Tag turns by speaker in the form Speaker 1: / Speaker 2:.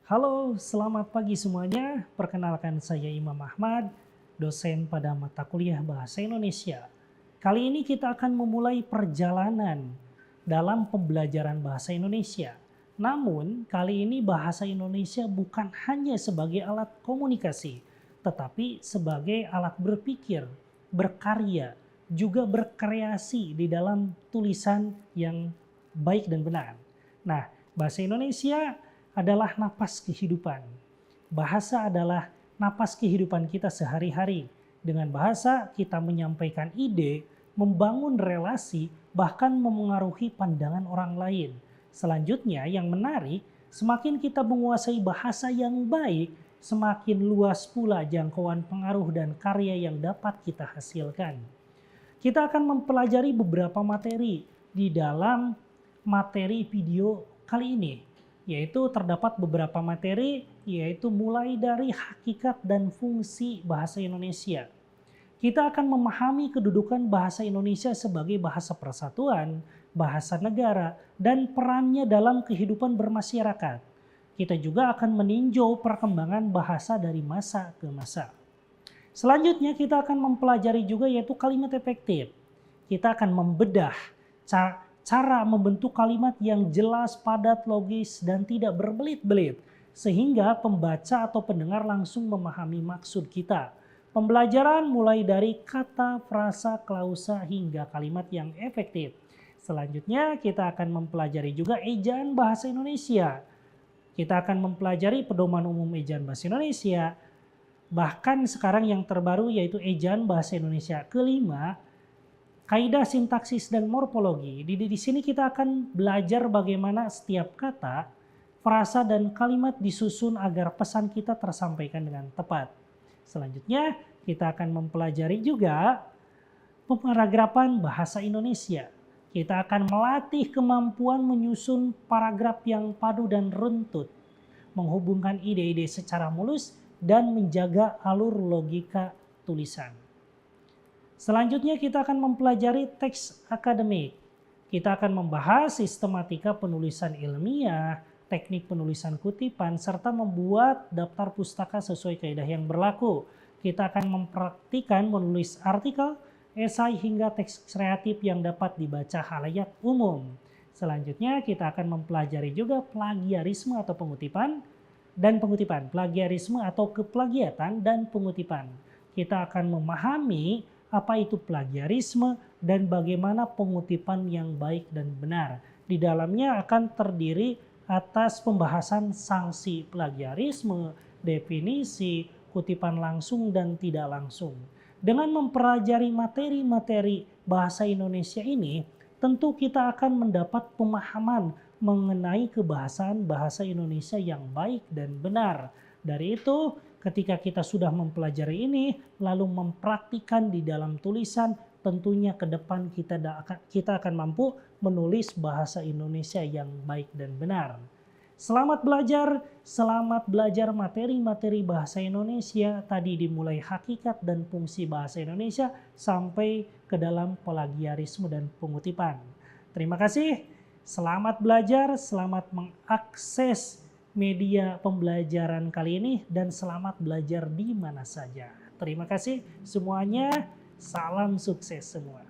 Speaker 1: Halo, selamat pagi semuanya. Perkenalkan saya Imam Ahmad, dosen pada mata kuliah Bahasa Indonesia. Kali ini kita akan memulai perjalanan dalam pembelajaran bahasa Indonesia. Namun, kali ini bahasa Indonesia bukan hanya sebagai alat komunikasi, tetapi sebagai alat berpikir, berkarya, juga berkreasi di dalam tulisan yang baik dan benar. Nah, bahasa Indonesia adalah napas kehidupan. Bahasa adalah napas kehidupan kita sehari-hari. Dengan bahasa kita menyampaikan ide, membangun relasi, bahkan memengaruhi pandangan orang lain. Selanjutnya yang menarik, semakin kita menguasai bahasa yang baik, semakin luas pula jangkauan pengaruh dan karya yang dapat kita hasilkan. Kita akan mempelajari beberapa materi di dalam materi video kali ini, yaitu terdapat beberapa materi, yaitu mulai dari hakikat dan fungsi bahasa Indonesia. Kita akan memahami kedudukan bahasa Indonesia sebagai bahasa persatuan, bahasa negara, dan perannya dalam kehidupan bermasyarakat. Kita juga akan meninjau perkembangan bahasa dari masa ke masa. Selanjutnya kita akan mempelajari juga yaitu kalimat efektif. Kita akan membedah cara membentuk kalimat yang jelas, padat, logis, dan tidak berbelit-belit. Sehingga pembaca atau pendengar langsung memahami maksud kita. Pembelajaran mulai dari kata, frasa, klausa, hingga kalimat yang efektif. Selanjutnya kita akan mempelajari juga ejaan bahasa Indonesia. Kita akan mempelajari pedoman umum ejaan bahasa Indonesia. Bahkan sekarang yang terbaru yaitu ejaan bahasa Indonesia kelima, kaidah sintaksis dan morfologi. Di sini kita akan belajar bagaimana setiap kata, frasa dan kalimat disusun agar pesan kita tersampaikan dengan tepat. Selanjutnya kita akan mempelajari juga pemaragrafan bahasa Indonesia. Kita akan melatih kemampuan menyusun paragraf yang padu dan runtut, menghubungkan ide-ide secara mulus, dan menjaga alur logika tulisan. Selanjutnya kita akan mempelajari teks akademik. Kita akan membahas sistematika penulisan ilmiah, teknik penulisan kutipan, serta membuat daftar pustaka sesuai kaidah yang berlaku. Kita akan mempraktikkan menulis artikel, esai, hingga teks kreatif yang dapat dibaca khalayak umum. Selanjutnya kita akan mempelajari juga plagiarisme atau pengutipan, plagiarisme atau keplagiatan dan pengutipan. Kita akan memahami apa itu plagiarisme dan bagaimana pengutipan yang baik dan benar. Di dalamnya akan terdiri atas pembahasan sanksi plagiarisme, definisi, kutipan langsung dan tidak langsung. Dengan mempelajari materi-materi bahasa Indonesia ini, tentu kita akan mendapat pemahaman mengenai kebahasaan bahasa Indonesia yang baik dan benar. Dari itu, ketika kita sudah mempelajari ini, lalu mempraktikkan di dalam tulisan, tentunya ke depan kita akan mampu menulis bahasa Indonesia yang baik dan benar. Selamat belajar materi-materi bahasa Indonesia. Tadi dimulai hakikat dan fungsi bahasa Indonesia sampai ke dalam plagiarisme dan pengutipan. Terima kasih. Selamat belajar, selamat mengakses media pembelajaran kali ini, dan selamat belajar di mana saja. Terima kasih semuanya, salam sukses semua.